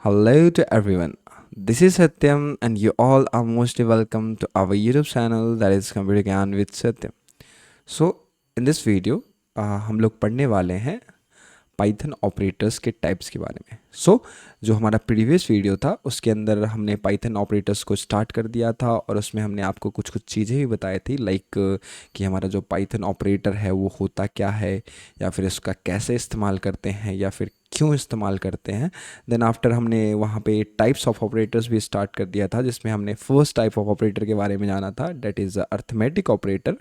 Hello to everyone. This is Satyam, and you all are mostly welcome to our YouTube channel that is Computer Gyan with Satyam. So, in this video, हम लोग पढ़ने वाले हैं Python operators के types के बारे में। जो हमारा प्रीवियस वीडियो था उसके अंदर हमने पाइथन ऑपरेटर्स को स्टार्ट कर दिया था और उसमें हमने आपको कुछ कुछ चीज़ें भी बताई थी लाइक कि हमारा जो पाइथन ऑपरेटर है वो होता क्या है, या फिर इसका कैसे इस्तेमाल करते हैं, या फिर क्यों इस्तेमाल करते हैं। देन आफ्टर हमने वहाँ पे टाइप्स ऑफ ऑपरेटर्स भी स्टार्ट कर दिया था, जिसमें हमने फर्स्ट टाइप ऑफ ऑपरेटर के बारे में जाना था, डेट इज़ अर्थमेटिक ऑपरेटर।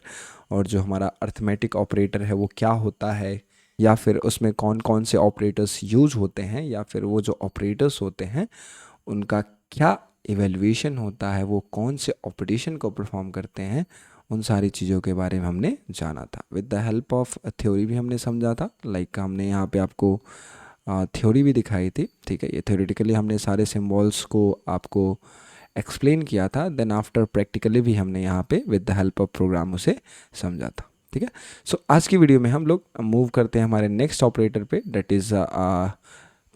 और जो हमारा अर्थमेटिक ऑपरेटर है वो क्या होता है, या फिर उसमें कौन कौन से ऑपरेटर्स यूज होते हैं, या फिर वो जो ऑपरेटर्स होते हैं उनका क्या इवेल्युएशन होता है, वो कौन से ऑपरेशन को परफॉर्म करते हैं, उन सारी चीज़ों के बारे में हमने जाना था। With the help of theory भी हमने समझा था, लाइक हमने यहाँ पे आपको थ्योरी भी दिखाई थी। ठीक है, ये थ्योरेटिकली हमने सारे सिम्बॉल्स को आपको एक्सप्लेन किया था। देन आफ्टर प्रैक्टिकली भी हमने यहाँ पे with the help of program उसे समझा था। ठीक है, सो आज की वीडियो में हम लोग मूव करते हैं हमारे नेक्स्ट ऑपरेटर पे, that is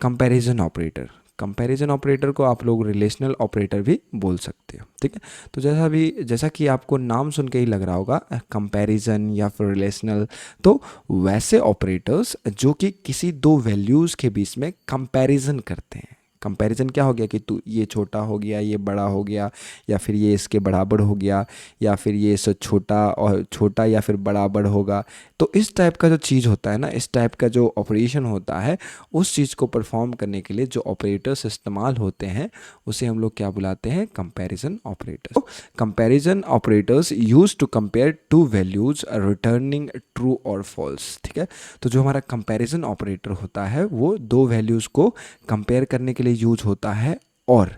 comparison operator. Comparison operator को आप लोग रिलेशनल ऑपरेटर भी बोल सकते हो। ठीक है, तो जैसा कि आपको नाम सुन के ही लग रहा होगा कंपैरिजन या फिर रिलेशनल, तो वैसे ऑपरेटर्स जो कि किसी दो वैल्यूज़ के बीच में कंपैरिजन करते हैं। कंपैरिजन क्या हो गया कि तू ये छोटा हो गया, ये बड़ा हो गया, या फिर ये इसके बराबर हो गया, या फिर ये इससे छोटा या फिर बराबर होगा। तो इस टाइप का जो चीज़ होता है ना, इस टाइप का जो ऑपरेशन होता है, उस चीज़ को परफॉर्म करने के लिए जो ऑपरेटर्स इस्तेमाल होते हैं उसे हम लोग क्या बुलाते हैं, कंपैरिजन ऑपरेटर्स। तो comparison operators use to compare two values returning true और फॉल्स। ठीक है, तो जो हमारा कंपैरिजन ऑपरेटर होता है वो दो वैल्यूज़ को कंपेयर करने के लिए यूज होता है, और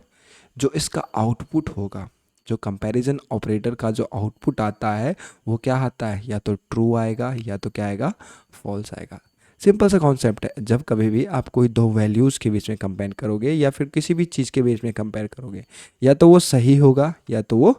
जो इसका आउटपुट होगा, जो कंपैरिजन ऑपरेटर का जो आउटपुट आता है वो क्या आता है, या तो ट्रू आएगा या तो क्या आएगा, फॉल्स आएगा। सिंपल सा कॉन्सेप्ट है, जब कभी भी आप कोई दो वैल्यूज़ के बीच में कंपेयर करोगे या फिर किसी भी चीज़ के बीच में कंपेयर करोगे, या तो वो सही होगा या तो वो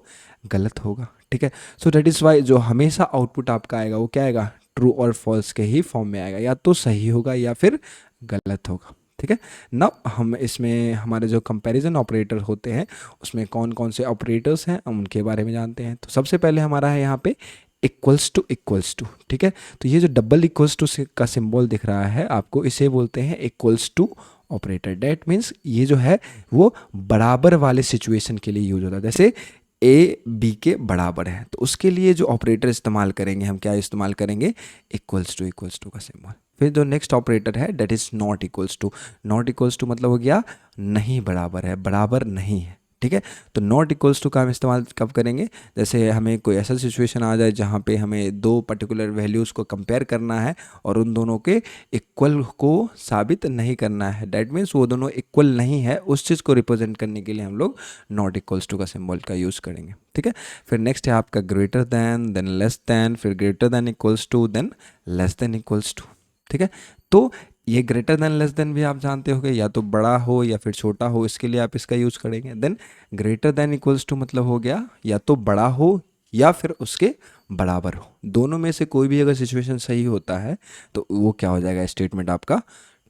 गलत होगा। ठीक है, सो दैट इज़ वाई जो हमेशा आउटपुट आपका आएगा वो क्या आएगा, ट्रू और फॉल्स के ही फॉर्म में आएगा, या तो सही होगा या फिर गलत होगा। ठीक है, ना हम इसमें हमारे जो कंपैरिजन ऑपरेटर होते हैं उसमें कौन कौन से ऑपरेटर्स हैं हम उनके बारे में जानते हैं। तो सबसे पहले हमारा है यहाँ पे इक्वल्स टू इक्वल्स टू। ठीक है, तो ये जो डबल इक्वल्स टू का सिंबल दिख रहा है आपको, इसे बोलते हैं equals to operator. That means ये जो है वो बराबर वाले सिचुएशन के लिए यूज होता है। जैसे ए बी के बराबर है तो उसके लिए जो ऑपरेटर इस्तेमाल करेंगे हम, क्या इस्तेमाल करेंगे, इक्वल्स टू का सिंबल। फिर जो नेक्स्ट ऑपरेटर है that is not equals to. Not equals to मतलब हो गया नहीं बराबर है, बराबर नहीं है। ठीक है, तो नॉट इक्वल्स टू का हम इस्तेमाल कब करेंगे, जैसे हमें कोई ऐसा सिचुएशन आ जाए जहाँ पे हमें दो पर्टिकुलर वैल्यूज़ को कंपेयर करना है और उन दोनों के इक्वल को साबित नहीं करना है। दैट मीन्स वो दोनों इक्वल नहीं है, उस चीज़ को रिप्रेजेंट करने के लिए हम लोग नॉट इक्वल्स टू का सिंबल का यूज़ करेंगे। ठीक है, फिर नेक्स्ट है आपका ग्रेटर देन लेस देन, फिर greater than equals to, then less than equals to. ठीक है, तो ये ग्रेटर देन लेस देन भी आप जानते होंगे, या तो बड़ा हो या फिर छोटा हो, इसके लिए आप इसका यूज़ करेंगे। Then greater than equals to मतलब हो गया या तो बड़ा हो या फिर उसके बराबर हो। दोनों में से कोई भी अगर सिचुएशन सही होता है तो वो क्या हो जाएगा, स्टेटमेंट आपका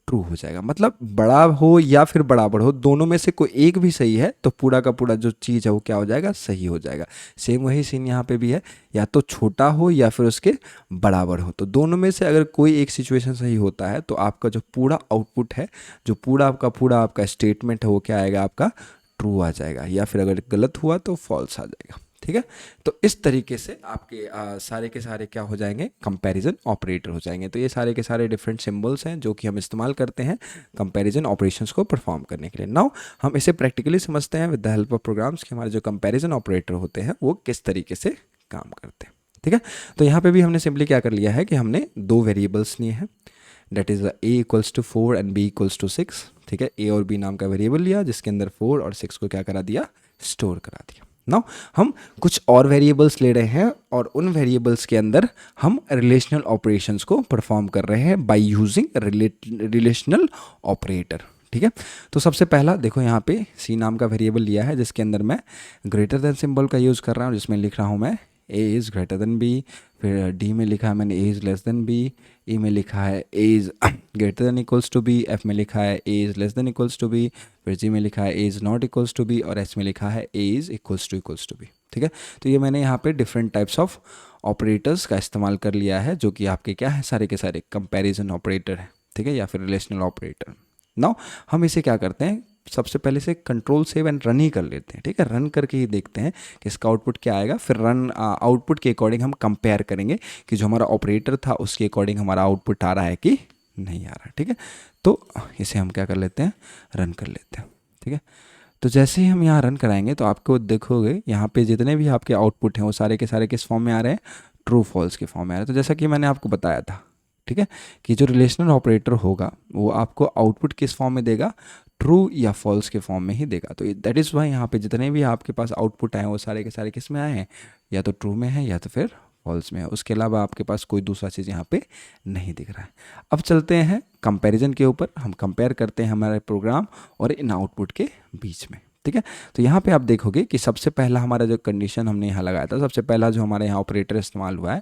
ट्रू हो जाएगा। मतलब बड़ा हो या फिर बराबर हो, दोनों में से कोई एक भी सही है तो पूरा का पूरा जो चीज़ है वो क्या हो जाएगा, सही हो जाएगा। सेम वही सीन यहाँ पे भी है, या तो छोटा हो या फिर उसके बराबर हो, तो दोनों में से अगर कोई एक सिचुएशन सही होता है तो आपका जो पूरा आउटपुट है, जो पूरा आपका स्टेटमेंट है वो क्या आएगा, आपका ट्रू आ जाएगा, या फिर अगर गलत हुआ तो फॉल्स आ जाएगा। ठीक है, तो इस तरीके से आपके सारे के सारे क्या हो जाएंगे, कंपैरिजन ऑपरेटर हो जाएंगे। तो ये सारे के सारे डिफरेंट सिंबल्स हैं जो कि हम इस्तेमाल करते हैं कंपैरिजन ऑपरेशंस को परफॉर्म करने के लिए। नाउ हम इसे प्रैक्टिकली समझते हैं with the help of programs कि हमारे जो कंपैरिजन ऑपरेटर होते हैं वो किस तरीके से काम करते हैं। ठीक है, तो यहाँ पे भी हमने सिंपली क्या कर लिया है कि हमने दो वेरिएबल्स लिए हैं, that is a equals to 4 and b equals to 6। ठीक है, ए और बी नाम का वेरिएबल लिया जिसके अंदर 4 और 6 को क्या करा दिया, स्टोर करा दिया। नाउ हम कुछ और वेरिएबल्स ले रहे हैं और उन वेरिएबल्स के अंदर हम रिलेशनल ऑपरेशंस को परफॉर्म कर रहे हैं बाय यूजिंग रिलेशनल ऑपरेटर। ठीक है, तो सबसे पहला देखो यहाँ पे सी नाम का वेरिएबल लिया है जिसके अंदर मैं ग्रेटर देन सिंबल का यूज़ कर रहा हूँ, जिसमें लिख रहा हूँ मैं A is greater than B, फिर डी में लिखा है मैंने A is less than B, E में लिखा है ए is greater than equals to B, F में लिखा है ए is less than equals to B, फिर जी में लिखा है ए is not equals to B, और एच में लिखा है ए इज़ इक्वल्स टू बी। ठीक है, तो ये मैंने यहाँ पे डिफरेंट टाइप्स ऑफ ऑपरेटर्स का इस्तेमाल कर लिया है, जो कि आपके क्या है, सारे के सारे कंपैरिजन ऑपरेटर है। ठीक है, या फिर रिलेशनल ऑपरेटर। नाउ हम इसे क्या करते हैं, सबसे पहले से कंट्रोल सेव एंड रन ही कर लेते हैं। ठीक है, रन करके ही देखते हैं कि इसका आउटपुट क्या आएगा, फिर रन आउटपुट के अकॉर्डिंग हम कंपेयर करेंगे कि जो हमारा ऑपरेटर था उसके अकॉर्डिंग हमारा आउटपुट आ रहा है कि नहीं आ रहा। ठीक है, तो इसे हम क्या कर लेते हैं, रन कर लेते हैं। ठीक है, तो जैसे ही हम यहाँ रन कराएंगे तो आपको देखोगे यहाँ पे जितने भी आपके आउटपुट हैं वो सारे के सारे किस फॉर्म में आ रहे हैं, ट्रू फॉल्स के फॉर्म में आ रहे हैं। तो जैसा कि मैंने आपको बताया था, ठीक है, कि जो रिलेशनल ऑपरेटर होगा वो आपको आउटपुट किस फॉर्म में देगा, ट्रू या फॉल्स के फॉर्म में ही देगा। तो दैट इज़ वाई यहाँ पे जितने भी आपके पास आउटपुट आए वो सारे के सारे किस में आए हैं, या तो ट्रू में है या तो फिर फॉल्स में है। उसके अलावा आपके पास कोई दूसरा चीज़ यहाँ पे नहीं दिख रहा है। अब चलते हैं कंपैरिजन के ऊपर, हम कंपेयर करते हैं हमारे प्रोग्राम और इन आउटपुट के बीच में। ठीक है, तो यहाँ पे आप देखोगे कि सबसे पहला हमारा जो कंडीशन हमने यहाँ लगाया था, सबसे पहला जो हमारे यहाँ ऑपरेटर इस्तेमाल हुआ है,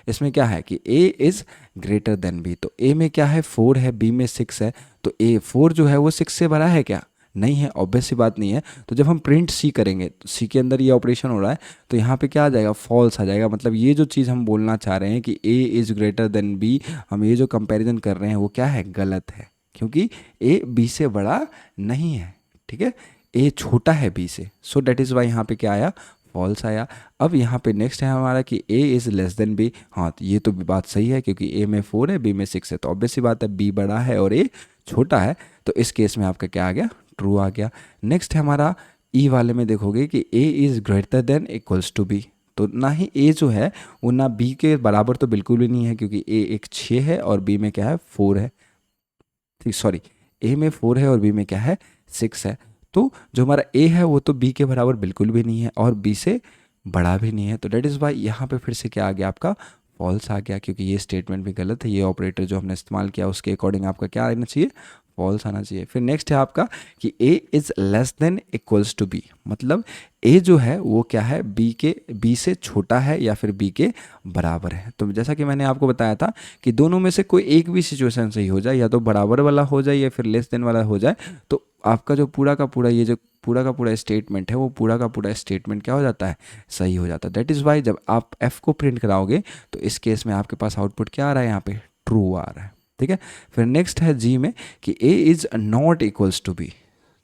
इसमें क्या है कि a is greater then b। तो a में क्या है, 4 है, b में 6 है। तो a 4 जो है वो 6 से बड़ा है क्या, नहीं है, ऑब्वियस सी बात नहीं है। तो जब हम प्रिंट सी करेंगे तो सी के अंदर ये ऑपरेशन हो रहा है, तो यहाँ पे क्या आ जाएगा, फॉल्स आ जाएगा। मतलब ये जो चीज़ हम बोलना चाह रहे हैं कि a is greater then b, हम ये जो कंपैरिजन कर रहे हैं वो क्या है, गलत है, क्योंकि a b से बड़ा नहीं है। ठीक है, a छोटा है b से, सो डैट इज़ वाई यहाँ पे क्या आया, फॉल्स आया। अब यहाँ पे नेक्स्ट है हमारा कि a is less then b। हाँ, तो ये तो बात सही है, क्योंकि a में 4 है, b में 6 है, तो ऑब्वियस सी बात है b बड़ा है और a छोटा है। तो इस केस में आपका क्या आ गया, ट्रू आ गया। नेक्स्ट है हमारा ई वाले में देखोगे कि a is greater than equals to b। तो ना ही a जो है वो ना b के बराबर तो बिल्कुल भी नहीं है, क्योंकि a एक 6 है और b में क्या है, 4 है। ठीक, सॉरी, a में 4 है और b में क्या है, 6 है। तो जो हमारा a है वो तो b के बराबर बिल्कुल भी नहीं है और b से बड़ा भी नहीं है। तो डेट इज़ वाई यहाँ पे फिर से क्या आ गया, आपका फॉल्स आ गया, क्योंकि ये स्टेटमेंट भी गलत है। ये ऑपरेटर जो हमने इस्तेमाल किया उसके अकॉर्डिंग आपका क्या आना चाहिए, फॉल्स आना चाहिए। फिर नेक्स्ट है आपका कि a is less than equals to b। मतलब a जो है वो क्या है, b से छोटा है या फिर b के बराबर है। तो जैसा कि मैंने आपको बताया था कि दोनों में से कोई एक भी सिचुएशन सही हो जाए, या तो बराबर वाला हो जाए या फिर लेस देन वाला हो जाए, तो आपका जो पूरा का पूरा ये जो पूरा का पूरा स्टेटमेंट है वो पूरा का पूरा स्टेटमेंट क्या हो जाता है, सही हो जाता है। दैट इज़ वाई जब आप f को प्रिंट कराओगे तो इस केस में आपके पास आउटपुट क्या आ रहा है, यहाँ पे ट्रू आ रहा है। ठीक है, फिर नेक्स्ट है जी में कि a is not equals to b।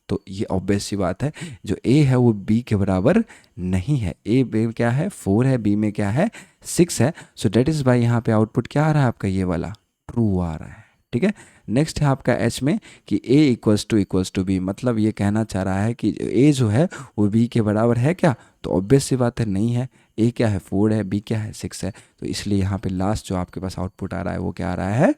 तो ये ऑब्वियस सी बात है, जो a है वो b के बराबर नहीं है। a में क्या है, 4 है, b में क्या है, 6 है। सो डेट इज़ बाई यहाँ पे आउटपुट क्या आ रहा है आपका, ये वाला ट्रू आ रहा है। ठीक है, नेक्स्ट है आपका h में कि a इक्वल्स टू b। मतलब ये कहना चाह रहा है कि a जो है वो b के बराबर है क्या, तो ऑब्वियस सी बात है, नहीं है। a क्या है, 4 है, b क्या है, 6 है। तो इसलिए यहाँ पे लास्ट जो आपके पास आउटपुट आ रहा है वो क्या आ रहा है,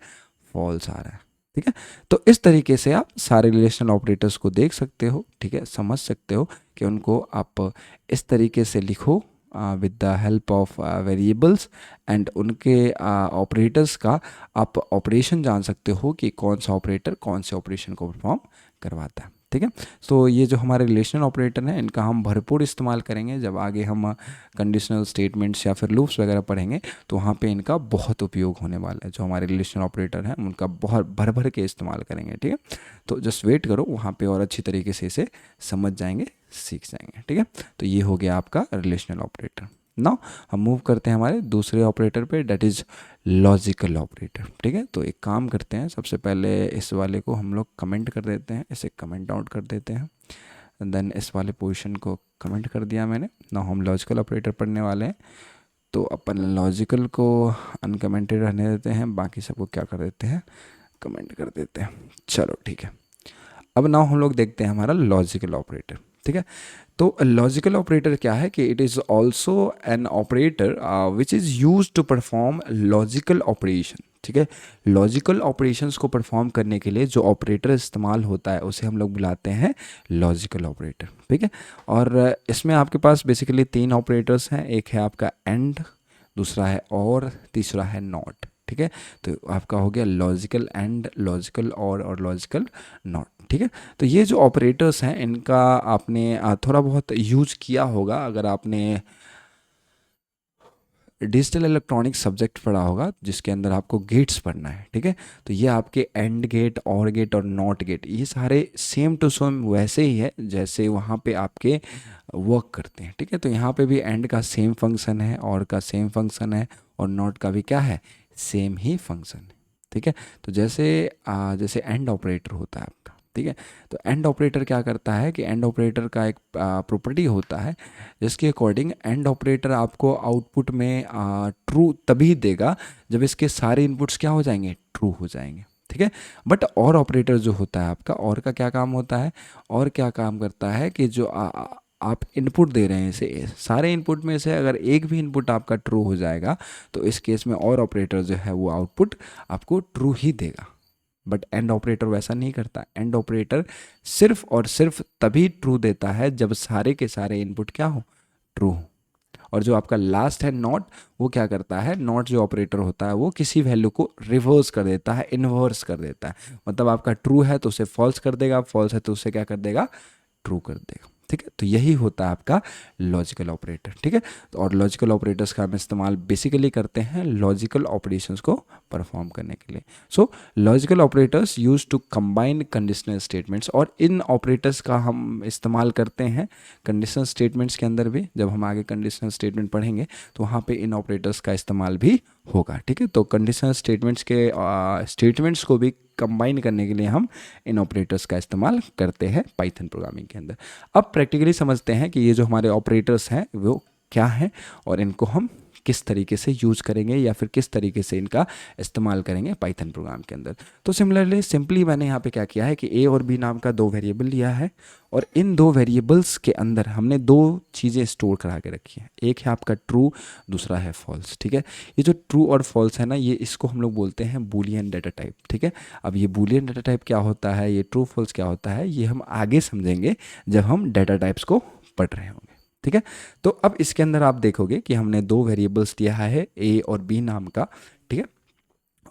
फॉल्स आ रहा है। ठीक है, तो इस तरीके से आप सारे रिलेशनल ऑपरेटर्स को देख सकते हो। ठीक है, समझ सकते हो कि उनको आप इस तरीके से लिखो with the help of variables, and उनके ऑपरेटर्स का आप ऑपरेशन जान सकते हो कि कौन सा ऑपरेटर कौन से ऑपरेशन को परफॉर्म करवाता है। ठीक है, तो ये जो हमारे रिलेशनल ऑपरेटर हैं इनका हम भरपूर इस्तेमाल करेंगे जब आगे हम कंडीशनल स्टेटमेंट्स या फिर लूप्स वगैरह पढ़ेंगे, तो वहाँ पे इनका बहुत उपयोग होने वाला है। जो हमारे रिलेशनल ऑपरेटर हैं उनका बहुत भर भर के इस्तेमाल करेंगे। ठीक है, तो जस्ट वेट करो, वहाँ पे और अच्छी तरीके से इसे समझ जाएंगे, सीख जाएंगे। ठीक है, तो ये हो गया आपका रिलेशनल ऑपरेटर। नाउ हम मूव करते हैं हमारे दूसरे ऑपरेटर पे, डेट इज़ लॉजिकल ऑपरेटर। ठीक है, तो एक काम करते हैं, सबसे पहले इस वाले को हम लोग कमेंट कर देते हैं, इसे कमेंट आउट कर देते हैं। देन इस वाले पोजीशन को कमेंट कर दिया मैंने। नाउ हम लॉजिकल ऑपरेटर पढ़ने वाले हैं, तो अपन लॉजिकल को अनकमेंटेड रहने देते हैं, बाकी सबको क्या कर देते हैं, कमेंट कर देते हैं। चलो ठीक है, अब नाउ हम लोग देखते हैं हमारा लॉजिकल ऑपरेटर। ठीक है, तो लॉजिकल ऑपरेटर क्या है कि it is also an operator which is use to perform logical operation. ठीक है, लॉजिकल ऑपरेशंस को परफॉर्म करने के लिए जो ऑपरेटर इस्तेमाल होता है उसे हम लोग बुलाते हैं लॉजिकल ऑपरेटर। ठीक है, और इसमें आपके पास बेसिकली 3 ऑपरेटर्स हैं, एक है आपका एंड, दूसरा है और, तीसरा है नॉट। ठीक है, तो आपका हो गया लॉजिकल एंड, लॉजिकल और लॉजिकल नॉट। ठीक है, तो ये जो ऑपरेटर्स हैं इनका आपने थोड़ा बहुत यूज किया होगा। अगर आपने डिजिटल इलेक्ट्रॉनिक्स सब्जेक्ट पढ़ा होगा जिसके अंदर आपको गेट्स पढ़ना है, ठीक है। तो ये आपके एंड गेट, और गेट और नॉट गेट, ये सारे सेम टू सेम वैसे ही है जैसे वहाँ पे आपके वर्क करते हैं, ठीक है। तो यहाँ पे भी एंड का सेम फंक्शन है, और का सेम फंक्शन है, और नॉट का भी क्या है, सेम ही फंक्शन है, ठीक है। तो जैसे एंड ऑपरेटर होता है आपका, ठीक है। तो एंड ऑपरेटर क्या करता है कि एंड ऑपरेटर का एक प्रॉपर्टी होता है जिसके अकॉर्डिंग एंड ऑपरेटर आपको आउटपुट में ट्रू तभी देगा जब इसके सारे इनपुट्स क्या हो जाएंगे, ट्रू हो जाएंगे, ठीक है। बट और ऑपरेटर जो होता है आपका, और का क्या काम होता है, और क्या काम करता है कि जो आप इनपुट दे रहे हैं, इसे सारे इनपुट में से अगर एक भी इनपुट आपका ट्रू हो जाएगा तो इस केस में और ऑपरेटर जो है वो आउटपुट आपको ट्रू ही देगा। बट एंड ऑपरेटर वैसा नहीं करता। एंड ऑपरेटर सिर्फ और सिर्फ तभी ट्रू देता है जब सारे के सारे इनपुट क्या हो, ट्रू हो। और जो आपका लास्ट है नॉट, वो क्या करता है, नॉट जो ऑपरेटर होता है वो किसी वैल्यू को रिवर्स कर देता है, इन्वर्स कर देता है। मतलब आपका ट्रू है तो उसे फॉल्स कर देगा, फॉल्स है तो उसे क्या कर देगा, ट्रू कर देगा, ठीक है। तो यही होता है आपका लॉजिकल ऑपरेटर, ठीक है। तो और लॉजिकल ऑपरेटर्स का हम इस्तेमाल बेसिकली करते हैं लॉजिकल ऑपरेशंस को परफॉर्म करने के लिए। So logical operators use to combine conditional statements, और इन ऑपरेटर्स का हम इस्तेमाल करते हैं कंडीशनल स्टेटमेंट्स के अंदर भी। जब हम आगे कंडीशनल स्टेटमेंट पढ़ेंगे तो वहाँ पे इन ऑपरेटर्स का इस्तेमाल भी होगा, ठीक है। तो कंडीशनल स्टेटमेंट्स के स्टेटमेंट्स को भी कंबाइन करने के लिए हम इन ऑपरेटर्स का इस्तेमाल करते हैं पाइथन प्रोग्रामिंग के अंदर। अब प्रैक्टिकली समझते हैं कि ये जो हमारे ऑपरेटर्स हैं वो क्या हैं, और इनको हम किस तरीके से यूज़ करेंगे या फिर किस तरीके से इनका इस्तेमाल करेंगे पाइथन प्रोग्राम के अंदर। तो सिंपली मैंने यहाँ पे क्या किया है कि ए और बी नाम का दो वेरिएबल लिया है, और इन दो वेरिएबल्स के अंदर हमने दो चीज़ें स्टोर करा के रखी हैं। एक है आपका ट्रू, दूसरा है फॉल्स, ठीक है। ये जो ट्रू और फॉल्स है ना, ये इसको हम लोग बोलते हैं बूलियन डाटा टाइप, ठीक है। अब ये बूलियन डाटा टाइप क्या होता है, ये ट्रू फॉल्स क्या होता है, ये हम आगे समझेंगे जब हम डाटा टाइप्स को पढ़ रहे होंगे, ठीक है। तो अब इसके अंदर आप देखोगे कि हमने दो वेरिएबल्स दिया है ए और बी नाम का, ठीक है।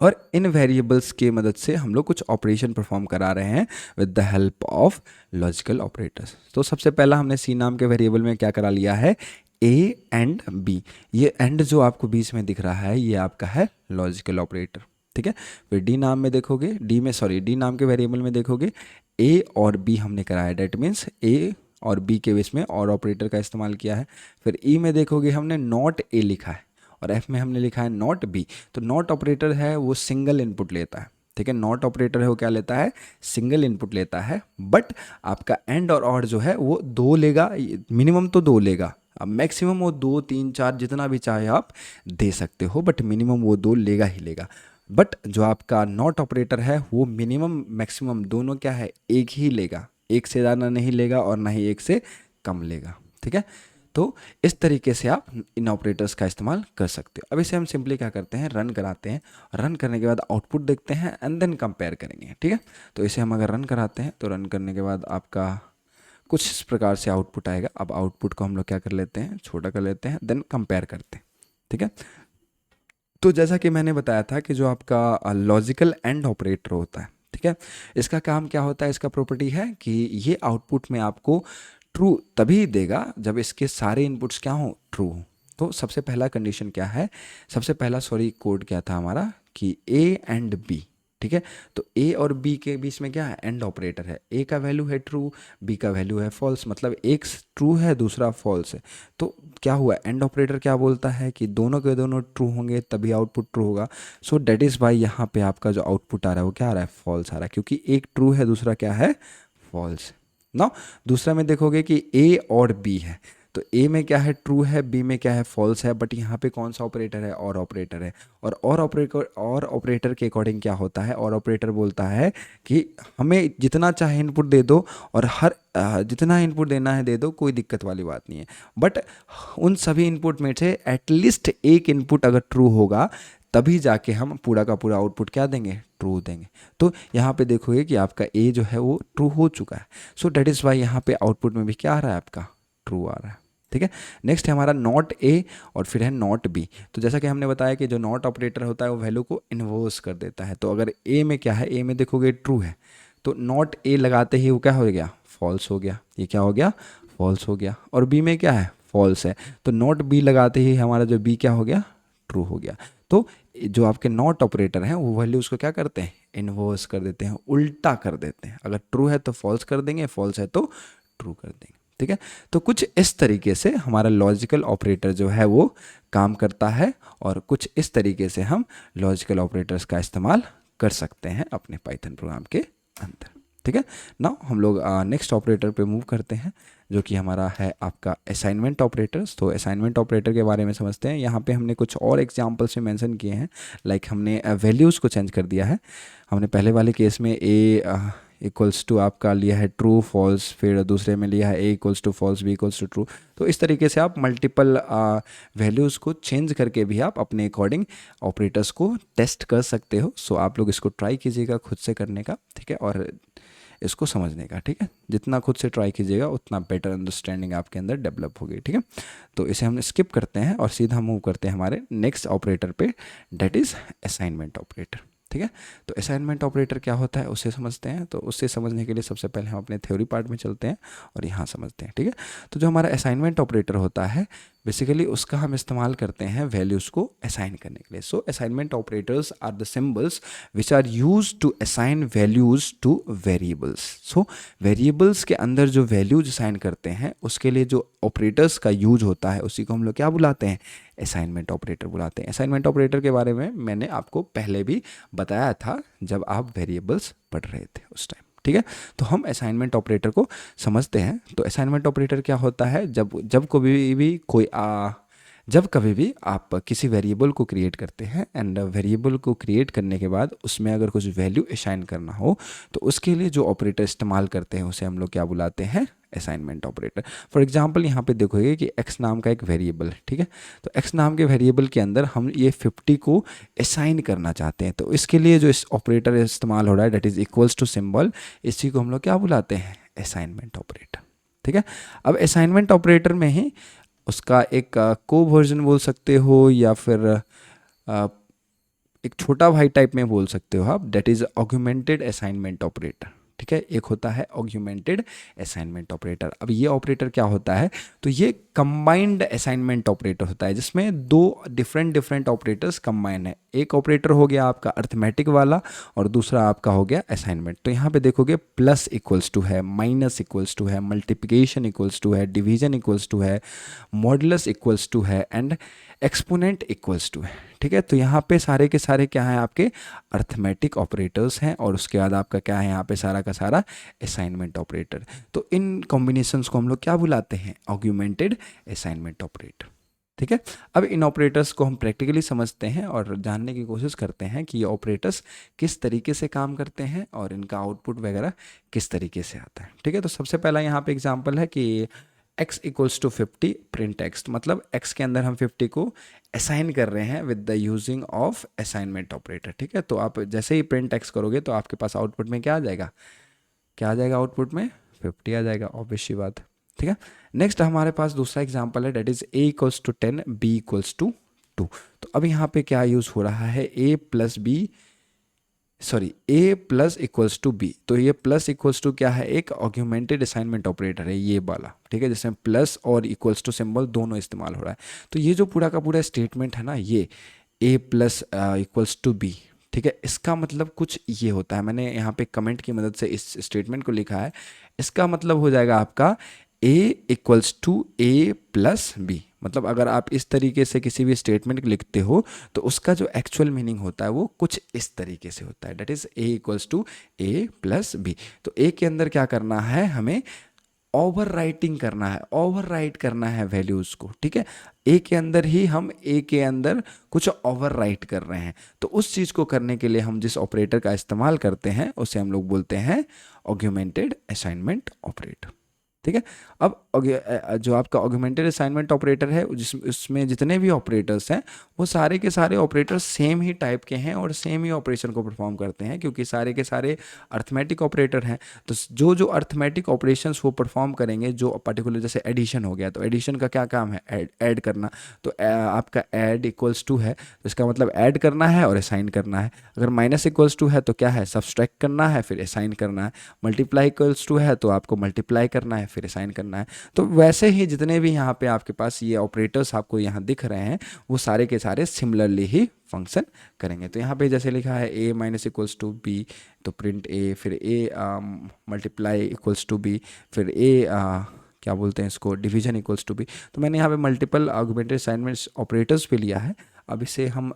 और इन वेरिएबल्स के मदद से हम लोग कुछ ऑपरेशन परफॉर्म करा रहे हैं with the help of logical operators. तो सबसे पहला हमने सी नाम के वेरिएबल में क्या करा लिया है, ए एंड बी। ये एंड जो आपको बीच में दिख रहा है ये आपका है लॉजिकल ऑपरेटर, ठीक है। फिर डी नाम में देखोगे, डी नाम के वेरिएबल में देखोगे ए और बी हमने कराया, डेट मीन्स ए और बी के बीच में और ऑपरेटर का इस्तेमाल किया है। फिर ई में देखोगे हमने नॉट ए लिखा है, और एफ में हमने लिखा है नॉट बी। तो नॉट ऑपरेटर है वो सिंगल इनपुट लेता है, ठीक है। नॉट ऑपरेटर है वो क्या लेता है, सिंगल इनपुट लेता है। बट आपका एंड और ऑर जो है वो दो लेगा, मिनिमम तो दो लेगा। अब मैक्सिमम वो 2 3 4 जितना भी चाहे आप दे सकते हो, बट मिनिमम वो दो लेगा ही लेगा। बट जो आपका नॉट ऑपरेटर है वो मिनिमम मैक्सिमम दोनों क्या है, एक ही लेगा, एक से ज़्यादा नहीं लेगा और ना ही एक से कम लेगा, ठीक है। तो इस तरीके से आप इन ऑपरेटर्स का इस्तेमाल कर सकते हो। अब इसे हम सिंपली क्या करते हैं, रन कराते हैं। रन करने के बाद आउटपुट देखते हैं एंड देन कंपेयर करेंगे, ठीक है। तो इसे हम अगर रन कराते हैं तो रन करने के बाद आपका कुछ इस प्रकार से आउटपुट आएगा। अब आउटपुट को हम लोग क्या कर लेते हैं, छोटा कर लेते हैं, देन कंपेयर करते हैं, ठीक है। तो जैसा कि मैंने बताया था कि जो आपका लॉजिकल एंड ऑपरेटर होता है, ठीक है, इसका काम क्या होता है, इसका प्रॉपर्टी है कि ये आउटपुट में आपको ट्रू तभी देगा जब इसके सारे इनपुट्स क्या हों, ट्रू हो। तो सबसे पहला कंडीशन क्या है, सबसे पहला कोड क्या था हमारा कि ए एंड बी, ठीक है। तो ए और बी के बीच में क्या है, एंड ऑपरेटर है। ए का वैल्यू है ट्रू, बी का वैल्यू है फॉल्स, मतलब एक ट्रू है दूसरा फॉल्स है। तो क्या हुआ, एंड ऑपरेटर क्या बोलता है कि दोनों के दोनों ट्रू होंगे तभी आउटपुट ट्रू होगा। सो डेट इज़ वाई यहाँ पे आपका जो आउटपुट आ रहा है वो क्या आ रहा है, फॉल्स आ रहा है, क्योंकि एक ट्रू है दूसरा क्या है, फॉल्स। ना दूसरा में देखोगे कि ए और बी है, तो ए में क्या है, ट्रू है, बी में क्या है, फॉल्स है। बट यहाँ पे कौन सा ऑपरेटर है, और ऑपरेटर है। और ऑपरेटर के अकॉर्डिंग क्या होता है, और ऑपरेटर बोलता है कि हमें जितना चाहे इनपुट दे दो, और हर जितना इनपुट देना है दे दो, कोई दिक्कत वाली बात नहीं है। बट उन सभी इनपुट में से एटलीस्ट एक इनपुट अगर ट्रू होगा तभी जाके हम पूरा का पूरा आउटपुट क्या देंगे, ट्रू देंगे। तो यहाँ पे देखोगे कि आपका ए जो है वो ट्रू हो चुका है। सो डेट इज़ वाई यहाँ पे आउटपुट में भी क्या आ रहा है, आपका ट्रू आ रहा है, ठीक है। नेक्स्ट है हमारा नॉट ए और फिर है नॉट बी। तो जैसा कि हमने बताया कि जो नॉट ऑपरेटर होता है वो वैल्यू को इन्वर्स कर देता है। तो अगर ए में क्या है, ए में देखोगे ट्रू है, तो नॉट ए लगाते ही वो क्या हो गया, फॉल्स हो गया। ये क्या हो गया, फॉल्स हो गया। और बी में क्या है, फॉल्स है, तो नॉट बी लगाते ही हमारा जो बी क्या हो गया, ट्रू हो गया। तो जो आपके नॉट ऑपरेटर हैं वो वैल्यू उसको क्या करते हैं, इन्वर्स कर देते हैं, उल्टा कर देते हैं। अगर ट्रू है तो फॉल्स कर देंगे, फॉल्स है तो ट्रू कर देंगे। ठीक है, तो कुछ इस तरीके से हमारा लॉजिकल ऑपरेटर जो है वो काम करता है, और कुछ इस तरीके से हम लॉजिकल ऑपरेटर्स का इस्तेमाल कर सकते हैं अपने पाइथन प्रोग्राम के अंदर। ठीक है, नाउ हम लोग नेक्स्ट ऑपरेटर पे मूव करते हैं, जो कि हमारा है आपका असाइनमेंट ऑपरेटर्स। तो असाइनमेंट ऑपरेटर के बारे में समझते हैं। यहाँ पे हमने कुछ और एग्जांपल्स में मेंशन किए हैं, लाइक हमने वैल्यूज़ को चेंज कर दिया है। हमने पहले वाले केस में ए इक्वल्स टू आपका लिया है ट्रू फॉल्स, फिर दूसरे में लिया है A equals to false, B equals to true. तो इस तरीके से आप मल्टीपल वैल्यूज़ को चेंज करके भी आप अपने अकॉर्डिंग ऑपरेटर्स को टेस्ट कर सकते हो। सो आप लोग इसको ट्राई कीजिएगा खुद से करने का, ठीक है, और इसको समझने का। ठीक है, जितना खुद से ट्राई कीजिएगा उतना बेटर अंडरस्टैंडिंग आपके अंदर डेवलप होगी। ठीक है, तो इसे हम स्किप करते हैं और सीधा मूव करते हैं हमारे नेक्स्ट ऑपरेटर पे, डेट इज़ असाइनमेंट ऑपरेटर। ठीक है, तो असाइनमेंट ऑपरेटर क्या होता है उसे समझते हैं। तो उससे समझने के लिए सबसे पहले हम अपने थ्योरी पार्ट में चलते हैं और यहाँ समझते हैं। ठीक है, तो जो हमारा असाइनमेंट ऑपरेटर होता है बेसिकली उसका हम इस्तेमाल करते हैं वैल्यूज़ को असाइन करने के लिए। So assignment operators are the symbols which are use to assign values to variables. So variables के अंदर जो वैल्यूज असाइन करते हैं उसके लिए जो ऑपरेटर्स का यूज होता है उसी को हम लोग क्या बुलाते हैं, असाइनमेंट ऑपरेटर बुलाते हैं। असाइनमेंट ऑपरेटर के बारे में मैंने आपको पहले भी बताया था जब आप वेरिएबल्स पढ़ रहे थे उस टाइम। ठीक है, तो हम असाइनमेंट ऑपरेटर को समझते हैं। तो असाइनमेंट ऑपरेटर क्या होता है, जब कभी भी आप किसी वेरिएबल को क्रिएट करते हैं एंड वेरिएबल को क्रिएट करने के बाद उसमें अगर कुछ वैल्यू असाइन करना हो तो उसके लिए जो ऑपरेटर इस्तेमाल करते हैं उसे हम लोग क्या बुलाते हैं, असाइनमेंट ऑपरेटर। फॉर एग्जांपल यहाँ पे देखोगे कि x नाम का एक वेरिएबल है। ठीक है, तो x नाम के वेरिएबल के अंदर हम ये 50 को असाइन करना चाहते हैं। तो इसके लिए जो इस ऑपरेटर इस्तेमाल हो रहा है that is equals to symbol, इसी को हम लोग क्या बुलाते हैं, असाइनमेंट ऑपरेटर। ठीक है, अब असाइनमेंट ऑपरेटर में ही उसका एक को वर्जन बोल सकते हो या फिर एक छोटा भाई टाइप में बोल सकते हो आप, that is augmented assignment operator. ठीक है, एक होता है ऑगमेंटेड असाइनमेंट ऑपरेटर। अब ये ऑपरेटर क्या होता है, तो ये कंबाइंड असाइनमेंट ऑपरेटर होता है जिसमें दो डिफरेंट ऑपरेटर्स कंबाइन है। एक ऑपरेटर हो गया आपका अर्थमेटिक वाला और दूसरा आपका हो गया असाइनमेंट। तो यहाँ पे देखोगे प्लस इक्वल्स टू है, माइनस इक्वल्स टू है, मल्टीप्लिकेशन इक्वल्स टू है, डिवीजन इक्वल्स टू है, मॉडुलस इक्वल्स टू है एंड एक्सपोनेंट इक्वल्स टू है। ठीक है, तो यहाँ पे सारे के सारे क्या हैं, आपके अर्थमेटिक ऑपरेटर्स हैं और उसके बाद आपका क्या है यहाँ पे सारा का सारा असाइनमेंट ऑपरेटर। तो इन कॉम्बिनेशंस को हम लोग क्या बुलाते हैं, ऑगमेंटेड असाइनमेंट ऑपरेटर। ठीक है, अब इन ऑपरेटर्स को हम प्रैक्टिकली समझते हैं और जानने की कोशिश करते हैं कि ये ऑपरेटर्स किस तरीके से काम करते हैं और इनका आउटपुट वगैरह किस तरीके से आता है। ठीक है, तो सबसे पहला यहाँ पे एग्जाम्पल है कि x equals to 50 print x, मतलब x के अंदर हम 50 को असाइन कर रहे हैं with the using of assignment operator. ठीक है, तो आप जैसे ही प्रिंट एक्स करोगे तो आपके पास आउटपुट में क्या आ जाएगा, आउटपुट में 50 आ जाएगा, ऑब्वियस सी बात। ठीक है, नेक्स्ट हमारे पास दूसरा एग्जाम्पल है that is a equals to 10 b equals to 2। तो अब यहाँ पे क्या यूज़ हो रहा है, a plus equals to b. तो ये प्लस इक्वल्स टू क्या है, एक ऑगमेंटेड असाइनमेंट ऑपरेटर है ये वाला। ठीक है, जिसमें प्लस और इक्वल्स टू सिंबल दोनों इस्तेमाल हो रहा है। तो ये जो पूरा का पूरा स्टेटमेंट है ना, ये a plus equals to b, ठीक है, इसका मतलब कुछ ये होता है। मैंने यहाँ पे कमेंट की मदद से इस स्टेटमेंट को लिखा है। इसका मतलब हो जाएगा आपका a equals to a plus b. मतलब अगर आप इस तरीके से किसी भी स्टेटमेंट को लिखते हो तो उसका जो एक्चुअल मीनिंग होता है वो कुछ इस तरीके से होता है, that is a equals to a plus b. तो a के अंदर क्या करना है, हमें ओवरराइटिंग करना है, ओवरराइट करना है वैल्यूज़ को। ठीक है, ए के अंदर ही हम ए के अंदर कुछ ओवरराइट कर रहे हैं। तो उस चीज़ को करने के लिए हम जिस ऑपरेटर का इस्तेमाल करते हैं उसे हम लोग बोलते हैं ऑगमेंटेड असाइनमेंट ऑपरेटर। ठीक है, अब जो आपका ऑगमेंटेड असाइनमेंट ऑपरेटर है उसमें जितने भी ऑपरेटर्स हैं वो सारे के सारे ऑपरेटर्स सेम ही टाइप के हैं और सेम ही ऑपरेशन को परफॉर्म करते हैं, क्योंकि सारे के सारे अर्थमेटिक ऑपरेटर हैं। तो जो अर्थमेटिक ऑपरेशंस वो परफॉर्म करेंगे, जो पर्टिकुलर जैसे एडिशन हो गया, तो एडिशन का क्या काम है, ऐड करना। तो आपका ऐड इक्वल्स टू है तो इसका मतलब ऐड करना है और असाइन करना है। अगर माइनस इक्वल्स टू है तो क्या है, सब्सट्रैक्ट करना है फिर असाइन करना है। मल्टीप्लाई इक्वल्स टू है तो आपको मल्टीप्लाई करना है फिर असाइन करना है। तो वैसे ही जितने भी यहाँ पे आपके पास ये ऑपरेटर्स आपको यहाँ दिख रहे हैं वो सारे के सारे सिमिलरली ही फंक्शन करेंगे। तो यहाँ पे जैसे लिखा है a minus equals to b, तो प्रिंट a, फिर a multiply equals to b, फिर a क्या बोलते हैं इसको, डिवीजन इक्वल्स टू बी। तो मैंने यहाँ पे मल्टीपल आर्गुमेंटेड असाइनमेंट्स ऑपरेटर्स पे लिया है। अब इसे हम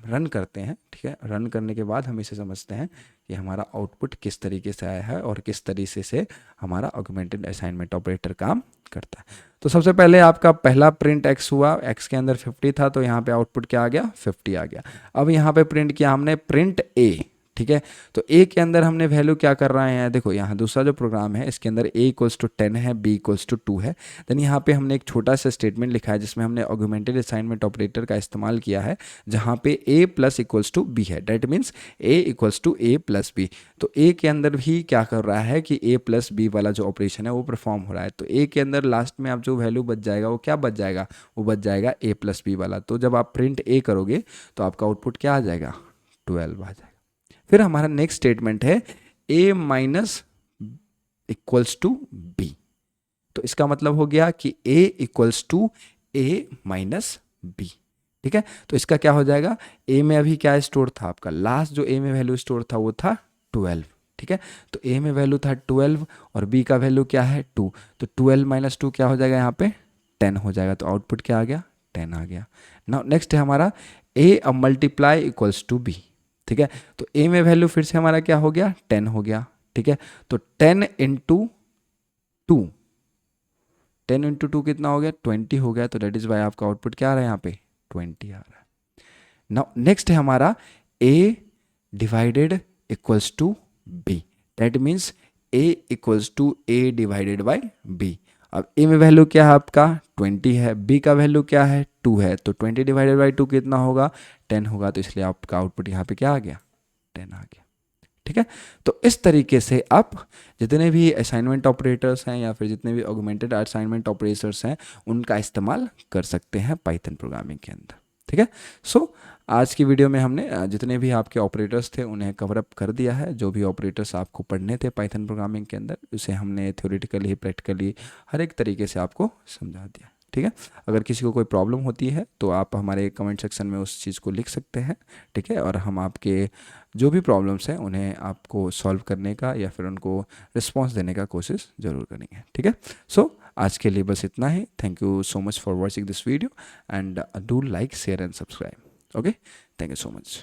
रन करते हैं, ठीक है। रन करने के बाद हम इसे समझते हैं कि हमारा आउटपुट किस तरीके से आया है और किस तरीके से हमारा आर्गुमेंटेड असाइनमेंट ऑपरेटर काम करता है। तो सबसे पहले आपका पहला प्रिंट x हुआ, x के अंदर 50 था, तो यहाँ पे आउटपुट क्या आ गया, 50 आ गया। अब यहाँ पे प्रिंट किया हमने प्रिंट a, ठीक है। तो a के अंदर हमने वैल्यू क्या कर रहे हैं, देखो यहाँ दूसरा जो प्रोग्राम है इसके अंदर a इक्वल्स टू 10 है, b इक्वल्स टू 2 है। देन यहाँ पे हमने एक छोटा सा स्टेटमेंट लिखा है जिसमें हमने ऑगमेंटेड असाइनमेंट ऑपरेटर का इस्तेमाल किया है, जहाँ पे a plus equals to b है, that means a equals to a plus b। तो a के अंदर भी क्या कर रहा है कि a प्लस b वाला जो ऑपरेशन है वो परफॉर्म हो रहा है। तो a के अंदर लास्ट में आप जो वैल्यू बच जाएगा वो क्या बच जाएगा, वो बच जाएगा a प्लस b वाला। तो जब आप प्रिंट a करोगे तो आपका आउटपुट क्या आ जाएगा, 12 आ जाएगा। फिर हमारा नेक्स्ट स्टेटमेंट है a minus equals to b। तो इसका मतलब हो गया कि a equals to a minus b, ठीक है। तो इसका क्या हो जाएगा, a में अभी क्या स्टोर था आपका, लास्ट जो a में वैल्यू स्टोर था वो था 12, ठीक है। तो a में वैल्यू था 12 और b का वैल्यू क्या है 2, तो 12 माइनस 2 क्या हो जाएगा, यहाँ पे 10 हो जाएगा। तो आउटपुट क्या आ गया, 10 आ गया। नाउ नेक्स्ट है हमारा a multiply equals to b, ठीक है। तो a में वैल्यू फिर से हमारा क्या हो गया, 10 हो गया, ठीक है। तो 10 इंटू 2, 10 इंटू 2 कितना हो गया, 20 हो गया। तो दैट इज वाई आपका आउटपुट क्या आ रहा है, यहाँ पे 20 आ रहा है। नाउ नेक्स्ट है हमारा a divided equals to b, that means a equals to a divided by b। अब a में वैल्यू क्या है आपका 20 है, b का वैल्यू क्या है 2 है, तो 20 डिवाइडेड बाई 2 कितना होगा, 10 होगा। तो इसलिए आपका आउटपुट यहाँ पे क्या आ गया, 10 आ गया, ठीक है। तो इस तरीके से आप जितने भी असाइनमेंट ऑपरेटर्स हैं या फिर जितने भी ऑगमेंटेड असाइनमेंट ऑपरेटर्स हैं उनका इस्तेमाल कर सकते हैं पाइथन प्रोग्रामिंग के अंदर, ठीक है। सो आज की वीडियो में हमने जितने भी आपके ऑपरेटर्स थे उन्हें कवर अप कर दिया है। जो भी ऑपरेटर्स आपको पढ़ने थे पाइथन प्रोग्रामिंग के अंदर उसे हमने थ्योरेटिकली प्रैक्टिकली हर एक तरीके से आपको समझा दिया, ठीक है। अगर किसी को कोई प्रॉब्लम होती है तो आप हमारे कमेंट सेक्शन में उस चीज़ को लिख सकते हैं, ठीक है। और हम आपके जो भी प्रॉब्लम्स हैं उन्हें आपको सॉल्व करने का या फिर उनको रिस्पॉन्स देने का कोशिश ज़रूर करेंगे, ठीक है। सो आज के लिए बस इतना ही। Thank you so much for watching this video and do like share and subscribe. Okay, thank you so much.